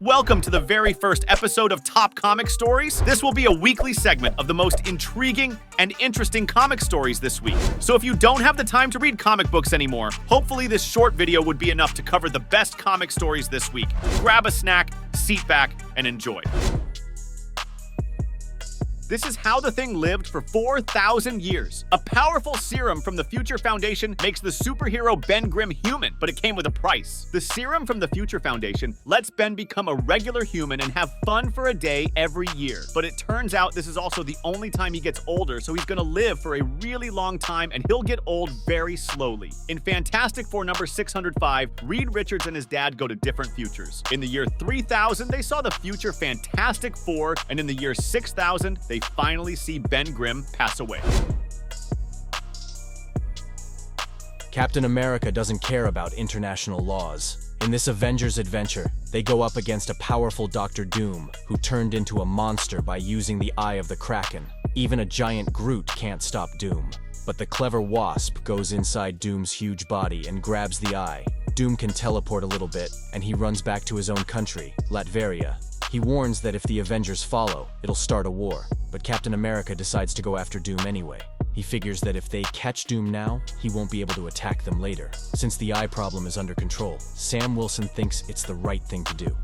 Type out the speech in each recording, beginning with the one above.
Welcome to the very first episode of Top Comic Stories. This will be a weekly segment of the most intriguing and interesting comic stories this week. So if you don't have the time to read comic books anymore, hopefully this short video would be enough to cover the best comic stories this week. Grab a snack, seat back, and enjoy. This is how the Thing lived for 4,000 years. A powerful serum from the Future Foundation makes the superhero Ben Grimm human, but it came with a price. The serum from the Future Foundation lets Ben become a regular human and have fun for a day every year. But it turns out this is also the only time he gets older, so he's gonna live for a really long time and he'll get old very slowly. In Fantastic Four number 605, Reed Richards and his dad go to different futures. In the year 3000, they saw the future Fantastic Four, and in the year 6000, they finally see Ben Grimm pass away. Captain America doesn't care about international laws. In this Avengers adventure, they go up against a powerful Doctor Doom, who turned into a monster by using the Eye of the Kraken. Even a giant Groot can't stop Doom. But the clever Wasp goes inside Doom's huge body and grabs the eye. Doom can teleport a little bit, and he runs back to his own country, Latveria. He warns that if the Avengers follow, it'll start a war. But Captain America decides to go after Doom anyway. He figures that if they catch Doom now, he won't be able to attack them later. Since the eye problem is under control, Sam Wilson thinks it's the right thing to do.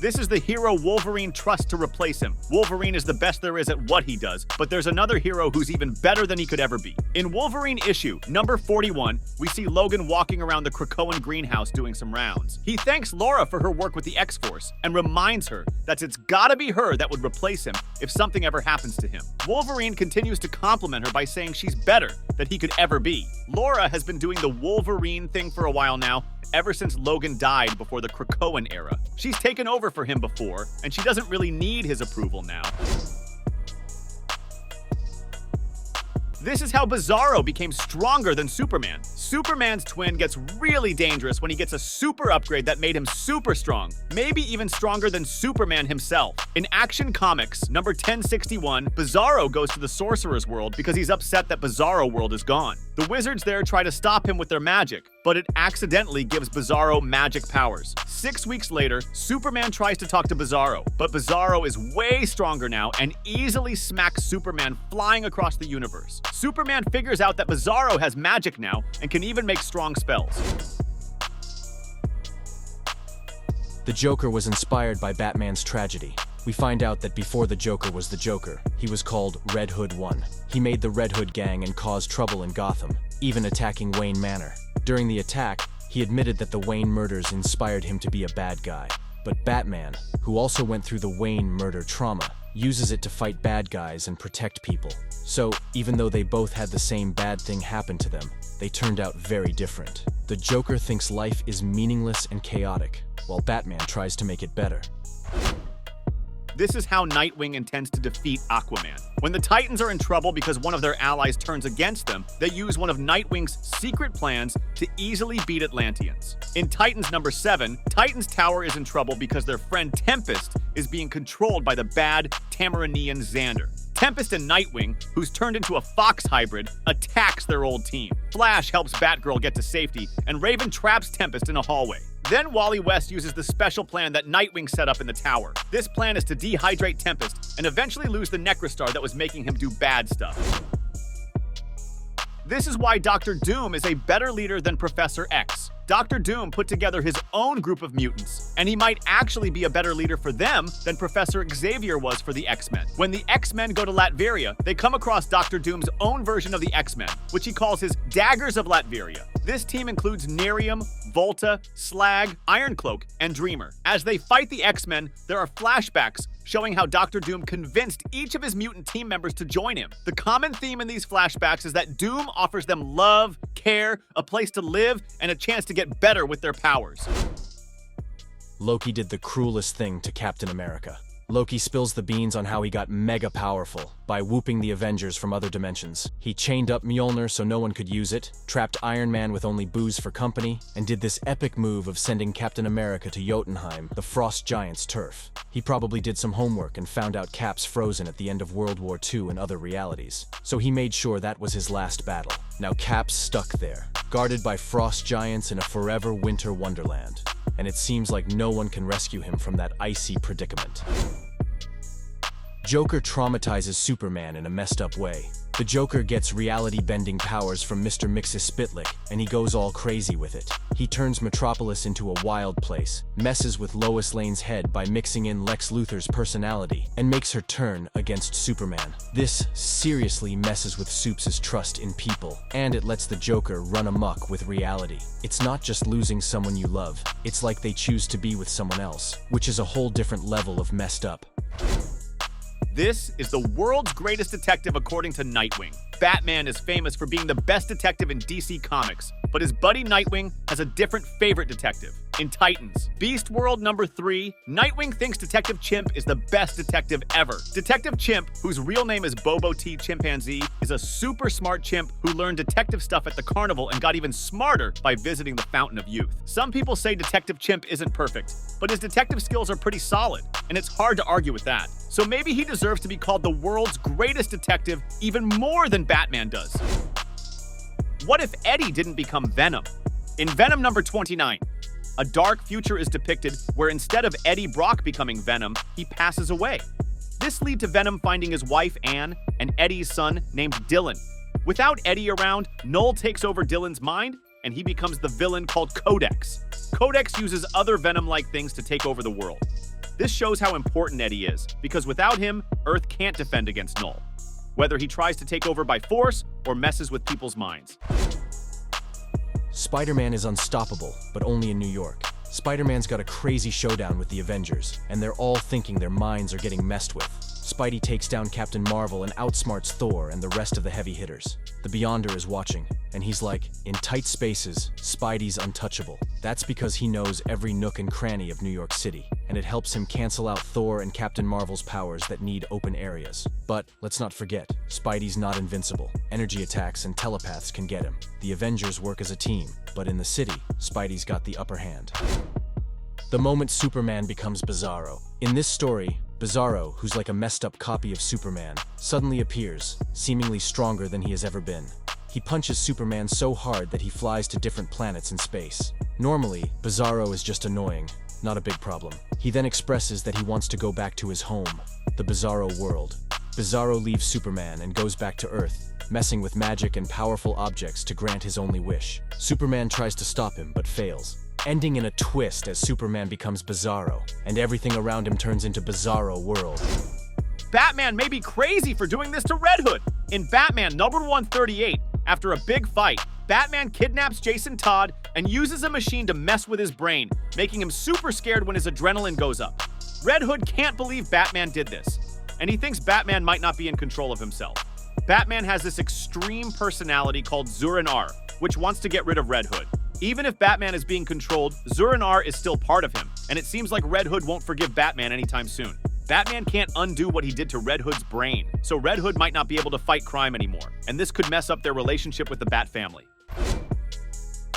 This is the hero Wolverine trusts to replace him. Wolverine is the best there is at what he does, but there's another hero who's even better than he could ever be. In Wolverine issue number 41, we see Logan walking around the Krakoan greenhouse doing some rounds. He thanks Laura for her work with the X-Force and reminds her that it's gotta be her that would replace him if something ever happens to him. Wolverine continues to compliment her by saying she's better than he could ever be. Laura has been doing the Wolverine thing for a while now, ever since Logan died before the Krakoan era. She's taken over for him before, and she doesn't really need his approval now. This is how Bizarro became stronger than Superman. Superman's twin gets really dangerous when he gets a super upgrade that made him super strong, maybe even stronger than Superman himself. In Action Comics number 1061, Bizarro goes to the Sorcerer's World because he's upset that Bizarro World is gone. The wizards there try to stop him with their magic, but it accidentally gives Bizarro magic powers. 6 weeks later, Superman tries to talk to Bizarro, but Bizarro is way stronger now and easily smacks Superman flying across the universe. Superman figures out that Bizarro has magic now and can even make strong spells. The Joker was inspired by Batman's tragedy. We find out that before the Joker was the Joker, he was called Red Hood 1. He made the Red Hood gang and caused trouble in Gotham, even attacking Wayne Manor. During the attack, he admitted that the Wayne murders inspired him to be a bad guy. But Batman, who also went through the Wayne murder trauma, uses it to fight bad guys and protect people. So, even though they both had the same bad thing happen to them, they turned out very different. The Joker thinks life is meaningless and chaotic, while Batman tries to make it better. This is how Nightwing intends to defeat Aquaman. When the Titans are in trouble because one of their allies turns against them, they use one of Nightwing's secret plans to easily beat Atlanteans. In Titans number 7, Titan's tower is in trouble because their friend Tempest is being controlled by the bad Tamaranian Xander. Tempest and Nightwing, who's turned into a fox hybrid, attacks their old team. Flash helps Batgirl get to safety, and Raven traps Tempest in a hallway. Then Wally West uses the special plan that Nightwing set up in the tower. This plan is to dehydrate Tempest and eventually lose the Necrostar that was making him do bad stuff. This is why Doctor Doom is a better leader than Professor X. Doctor Doom put together his own group of mutants, and he might actually be a better leader for them than Professor Xavier was for the X-Men. When the X-Men go to Latveria, they come across Doctor Doom's own version of the X-Men, which he calls his Daggers of Latveria. This team includes Nerium, Volta, Slag, Ironcloak, and Dreamer. As they fight the X-Men, there are flashbacks showing how Doctor Doom convinced each of his mutant team members to join him. The common theme in these flashbacks is that Doom offers them love, care, a place to live, and a chance to get better with their powers. Loki did the cruelest thing to Captain America. Loki spills the beans on how he got mega powerful by whooping the Avengers from other dimensions. He chained up Mjolnir so no one could use it, trapped Iron Man with only booze for company, and did this epic move of sending Captain America to Jotunheim, the Frost Giant's turf. He probably did some homework and found out Cap's frozen at the end of World War II and other realities. So he made sure that was his last battle. Now Cap's stuck there, guarded by frost giants in a forever winter wonderland. And it seems like no one can rescue him from that icy predicament. Joker traumatizes Superman in a messed up way. The Joker gets reality-bending powers from Mr. Mxyzptlk, and he goes all crazy with it. He turns Metropolis into a wild place, messes with Lois Lane's head by mixing in Lex Luthor's personality, and makes her turn against Superman. This seriously messes with Supes' trust in people, and it lets the Joker run amok with reality. It's not just losing someone you love, it's like they choose to be with someone else, which is a whole different level of messed up. This is the world's greatest detective according to Nightwing. Batman is famous for being the best detective in DC Comics, but his buddy Nightwing has a different favorite detective. In Titans, Beast World number 3, Nightwing thinks Detective Chimp is the best detective ever. Detective Chimp, whose real name is Bobo T. Chimpanzee, is a super smart chimp who learned detective stuff at the carnival and got even smarter by visiting the Fountain of Youth. Some people say Detective Chimp isn't perfect, but his detective skills are pretty solid, and it's hard to argue with that. So maybe he deserves to be called the world's greatest detective even more than Batman does. What if Eddie didn't become Venom? In Venom number 29, a dark future is depicted where instead of Eddie Brock becoming Venom, he passes away. This leads to Venom finding his wife Anne and Eddie's son named Dylan. Without Eddie around, Null takes over Dylan's mind and he becomes the villain called Codex. Codex uses other Venom-like things to take over the world. This shows how important Eddie is, because without him, Earth can't defend against Null, whether he tries to take over by force or messes with people's minds. Spider-Man is unstoppable, but only in New York. Spider-Man's got a crazy showdown with the Avengers, and they're all thinking their minds are getting messed with. Spidey takes down Captain Marvel and outsmarts Thor and the rest of the heavy hitters. The Beyonder is watching, and he's like, in tight spaces, Spidey's untouchable. That's because he knows every nook and cranny of New York City, and it helps him cancel out Thor and Captain Marvel's powers that need open areas. But let's not forget, Spidey's not invincible. Energy attacks and telepaths can get him. The Avengers work as a team, but in the city, Spidey's got the upper hand. The moment Superman becomes Bizarro. In this story, Bizarro, who's like a messed up copy of Superman, suddenly appears, seemingly stronger than he has ever been. He punches Superman so hard that he flies to different planets in space. Normally, Bizarro is just annoying, not a big problem. He then expresses that he wants to go back to his home, the Bizarro world. Bizarro leaves Superman and goes back to Earth, messing with magic and powerful objects to grant his only wish. Superman tries to stop him, but fails, ending in a twist as Superman becomes Bizarro, and everything around him turns into Bizarro World. Batman may be crazy for doing this to Red Hood. In Batman number 138, after a big fight, Batman kidnaps Jason Todd and uses a machine to mess with his brain, making him super scared when his adrenaline goes up. Red Hood can't believe Batman did this, and he thinks Batman might not be in control of himself. Batman has this extreme personality called Zur-En-Arrh, which wants to get rid of Red Hood. Even if Batman is being controlled, Zur-En-Arrh is still part of him, and it seems like Red Hood won't forgive Batman anytime soon. Batman can't undo what he did to Red Hood's brain, so Red Hood might not be able to fight crime anymore, and this could mess up their relationship with the Bat family.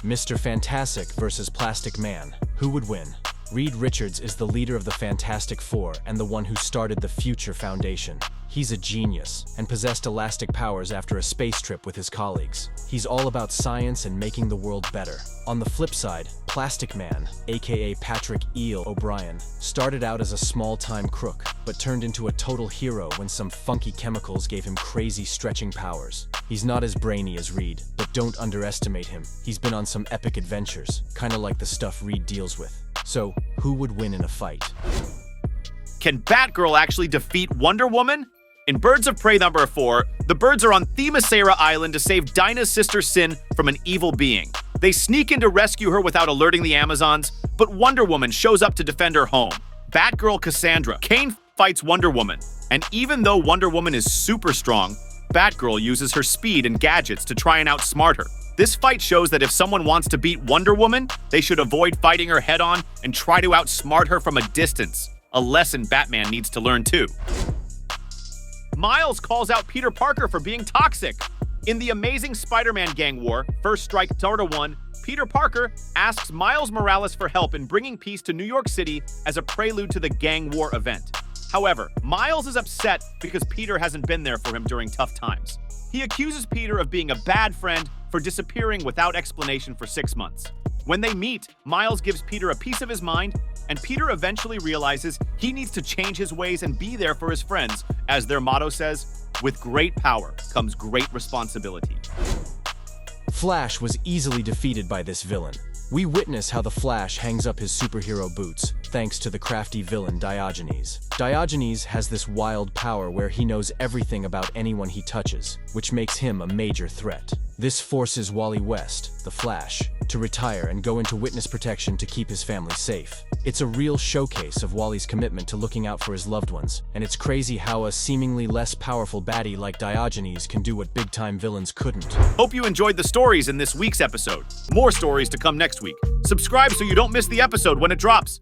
Mr. Fantastic versus Plastic Man. Who would win? Reed Richards is the leader of the Fantastic Four and the one who started the Future Foundation. He's a genius and possessed elastic powers after a space trip with his colleagues. He's all about science and making the world better. On the flip side, Plastic Man, aka Patrick Eel O'Brien, started out as a small-time crook, but turned into a total hero when some funky chemicals gave him crazy stretching powers. He's not as brainy as Reed, but don't underestimate him. He's been on some epic adventures, kinda like the stuff Reed deals with. So, who would win in a fight? Can Batgirl actually defeat Wonder Woman? In Birds of Prey number 4, the birds are on Themyscira Island to save Dinah's sister Sin from an evil being. They sneak in to rescue her without alerting the Amazons, but Wonder Woman shows up to defend her home. Batgirl Cassandra Cain fights Wonder Woman, and even though Wonder Woman is super strong, Batgirl uses her speed and gadgets to try and outsmart her. This fight shows that if someone wants to beat Wonder Woman, they should avoid fighting her head-on and try to outsmart her from a distance. a lesson Batman needs to learn too. Miles calls out Peter Parker for being toxic. In the Amazing Spider-Man Gang War, First Strike Darta 1, Peter Parker asks Miles Morales for help in bringing peace to New York City as a prelude to the Gang War event. However, Miles is upset because Peter hasn't been there for him during tough times. He accuses Peter of being a bad friend for disappearing without explanation for 6 months. When they meet, Miles gives Peter a piece of his mind, and Peter eventually realizes he needs to change his ways and be there for his friends. As their motto says, with great power comes great responsibility. Flash was easily defeated by this villain. We witness how the Flash hangs up his superhero boots, thanks to the crafty villain Diogenes. Diogenes has this wild power where he knows everything about anyone he touches, which makes him a major threat. This forces Wally West, the Flash, to retire and go into witness protection to keep his family safe. It's a real showcase of Wally's commitment to looking out for his loved ones, and it's crazy how a seemingly less powerful baddie like Diogenes can do what big-time villains couldn't. Hope you enjoyed the stories in this week's episode. More stories to come next week. Subscribe so you don't miss the episode when it drops.